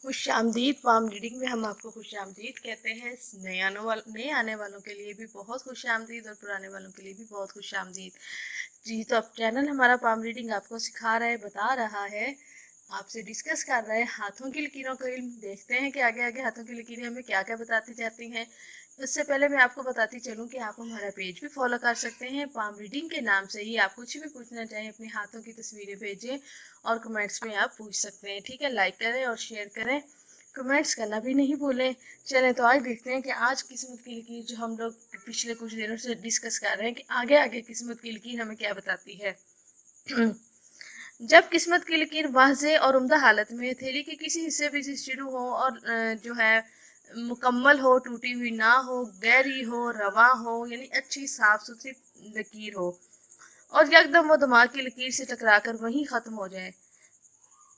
खुश आमदीद palm reading में हम आपको खुश आमदीद कहते हैं। नए आने वालों के लिए भी बहुत खुश आमदीद और पुराने वालों के लिए भी बहुत खुश आमदीद। जी, तो अब चैनल हमारा पाम रीडिंग आपको सिखा रहा है, बता रहा है, आपसे डिस्कस कर रहे हैं हाथों की लकीरों का इल्म। देखते हैं कि आगे आगे हाथों की लकीरें हमें क्या क्या बताती जाती हैं। उससे पहले मैं आपको बताती चलूं कि आप हमारा पेज भी फॉलो कर सकते हैं। पाम रीडिंग के नाम से ही आप कुछ भी पूछना चाहें अपने हाथों की तस्वीरें भेजें और कमेंट्स में आप पूछ सकते हैं। ठीक है, लाइक करें और शेयर करें, कमेंट्स करना भी नहीं भूलें। चलें तो आज देखते हैं कि आज किस्मत की लकीर जो हम लोग पिछले कुछ दिनों से डिस्कस कर रहे हैं कि आगे आगे किस्मत की लकीर हमें क्या बताती है। जब किस्मत की लकीर वाज़े और उम्दा हालत में हथेली के किसी हिस्से पे से शुरू हो और जो है मुकम्मल हो, टूटी हुई ना हो, गहरी हो, रवा हो, यानी अच्छी साफ सुथरी लकीर हो और यकदम वो दिमाग की लकीर से टकराकर वहीं खत्म हो जाए,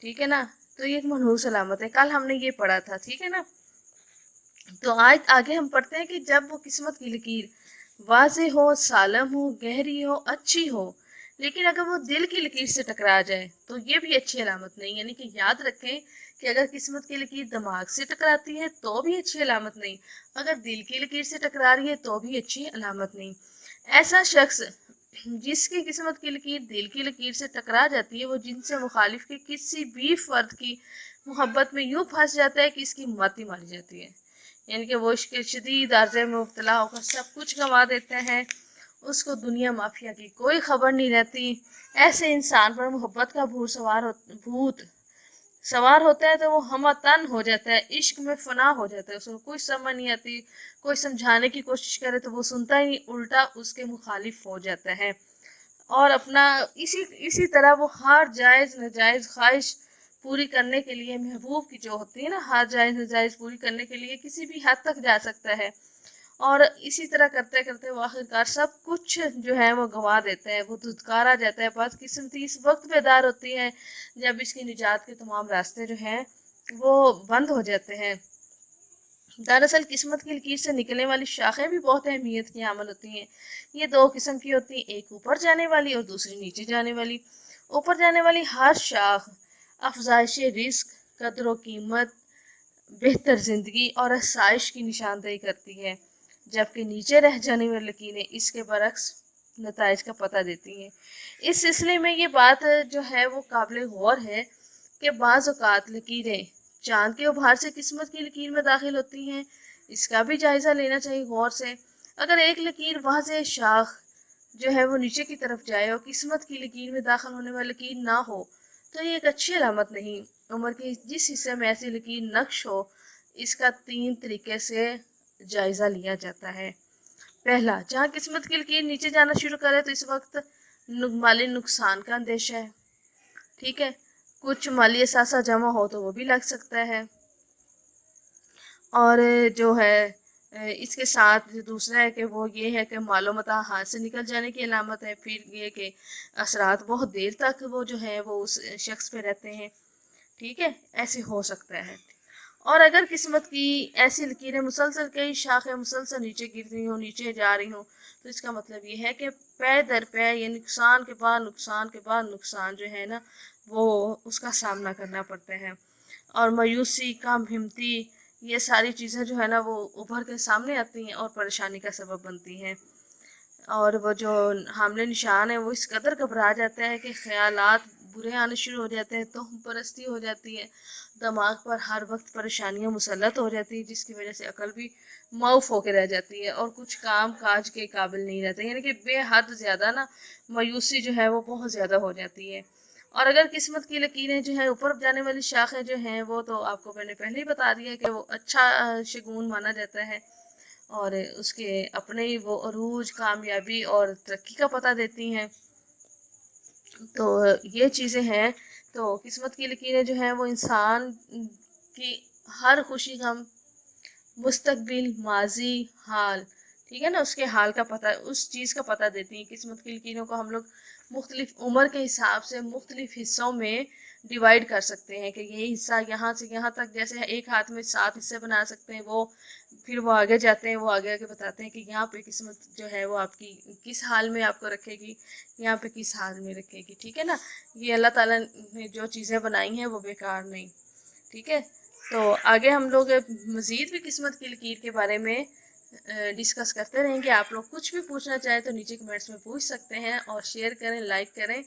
ठीक है ना, तो ये एक मनहूस अलामत है। कल हमने ये पढ़ा था, ठीक है ना। तो आज आगे हम पढ़ते हैं कि जब वो किस्मत की लकीर वाज़े हो, सालम हो, गहरी हो, अच्छी हो, लेकिन अगर वो दिल की लकीर से टकरा जाए तो ये भी अच्छी अलामत नहीं। यानी कि याद रखें कि अगर किस्मत की लकीर दिमाग से टकराती है तो भी अच्छी अलामत नहीं, अगर दिल की लकीर से टकरा रही है तो भी अच्छी अलामत नहीं। ऐसा शख्स जिसकी किस्मत की लकीर दिल की लकीर से टकरा जाती है, वो जिनसे मुखालिफ के किसी भी फर्द की मोहब्बत में यूं फंस जाता है कि इसकी मौत ही मारी जाती है। यानी कि वो इसके शदीद आर्जे में मुब्तला होकर सब कुछ गंवा देते हैं, उसको दुनिया माफिया की कोई खबर नहीं रहती। ऐसे इंसान पर मोहब्बत का भूत सवार होता है तो वो हमतन हो जाता है, इश्क में फना हो जाता है, उसको कुछ समझ नहीं आती। कोई समझाने की कोशिश करे तो वो सुनता ही नहीं, उल्टा उसके मुखालिफ हो जाता है और अपना इसी इसी तरह वो हर जायज़ नाजायज़ ख्वाहिश पूरी करने के लिए, महबूब की जो होती है ना, हर जायज़ नाजायज़ पूरी करने के लिए किसी भी हद तक जा सकता है और इसी तरह करते करते वो आखिरकार सब कुछ जो है वो गंवा देता है, वो धुतकारा जाता है। बदकिस्मती इस वक्त बेदार होती है जब इसकी निजात के तमाम रास्ते जो हैं वो बंद हो जाते हैं। दरअसल किस्मत की लकीर से निकलने वाली शाखें भी बहुत अहमियत की हामिल होती हैं। ये दो किस्म की होती हैं, एक ऊपर जाने वाली और दूसरी नीचे जाने वाली। ऊपर जाने वाली हर शाख अफजाइश रिस्क, कदर कीमत, बेहतर जिंदगी और आसाइश की निशानदेही करती है, जबकि नीचे रह जाने वाली लकीरें इसके बरक्स नताइज का पता देती हैं। इस सिलसिले में ये बात जो है वो काबिल गौर है कि बाज़ औक़ात लकीरें चांद के उभार से किस्मत की लकीर में दाखिल होती हैं। इसका भी जायज़ा लेना चाहिए गौर से। अगर एक लकीर वाज़ेह शाख जो है वो नीचे की तरफ जाए और किस्मत की लकीर में दाखिल होने वाली लकीर ना हो तो ये एक अच्छी अलामत नहीं। उम्र के जिस हिस्से में ऐसी लकीर नक्श हो, इसका 3 तरीके से जायज़ा लिया जाता है। पहला, जहाँ किस्मत की लकीर नीचे जाना शुरू करे तो इस वक्त माली नुकसान का अंदेशा है, ठीक है। कुछ माली असासा जमा हो तो वो भी लग सकता है और जो है इसके साथ जो दूसरा है कि वो ये है कि मालो मता हाथ से निकल जाने की अलामत है। फिर ये कि असरात बहुत देर तक वो जो है वो उस शख्स पे रहते हैं, ठीक है, ऐसे हो सकता है। और अगर किस्मत की ऐसी लकीरें मुसलसल कई शाखें मुसलसल नीचे गिर रही हो, नीचे जा रही हो, तो इसका मतलब ये है कि पै दर पै ये नुकसान के बाद नुकसान के बाद नुकसान जो है ना वो उसका सामना करना पड़ता है और मायूसी, कम हिम्मती, ये सारी चीज़ें जो है ना वो उभर के सामने आती हैं और परेशानी का सबब बनती हैं। और वो जो हामले निशान है वो इस कदर घबरा जाता है कि ख्यालात बुरे आने शुरू हो जाते हैं, तोहम परस्ती हो जाती है, दिमाग पर हर वक्त परेशानियां मुसल्लत हो जाती है, जिसकी वजह से अकल भी माऊफ होकर रह जाती है और कुछ काम काज के काबिल नहीं रहते। यानी कि बेहद ज़्यादा ना मायूसी जो है वो बहुत ज़्यादा हो जाती है। और अगर किस्मत की लकीरें जो है ऊपर जाने वाली शाखें जो हैं वो तो आपको मैंने पहले ही बता दिया कि वो अच्छा शगुन माना जाता है और उसके अपने ही वो अरूज, कामयाबी और तरक्की का पता देती हैं। तो ये चीज़ें हैं। तो किस्मत की लकीरें जो हैं वो इंसान की हर खुशी गम, मुस्तकबिल, माजी, हाल, ठीक है ना, उसके हाल का पता, उस चीज़ का पता देती हैं। किस्मत की लकीरों को हम लोग मुख्तलिफ उम्र के हिसाब से मुख्तलिफ हिस्सों में डिवाइड कर सकते हैं कि ये हिस्सा यहाँ से यहाँ तक, जैसे एक हाथ में 7 हिस्से बना सकते हैं वो, फिर वो आगे जाते हैं, वो आगे आगे बताते हैं कि यहाँ पे किस्मत जो है वो आपकी किस हाल में आपको रखेगी, यहाँ पे किस हाल में रखेगी, ठीक है ना। ये अल्लाह ताला ने जो चीज़ें बनाई हैं वो बेकार नहीं, ठीक है। تو آگے ہم لوگ مزید بھی قسمت کی لکیر کے بارے میں ڈسکس کرتے رہیں گے. آپ لوگ کچھ بھی پوچھنا چاہیں تو نیچے کمنٹس میں پوچھ سکتے ہیں، اور شیئر کریں، لائک کریں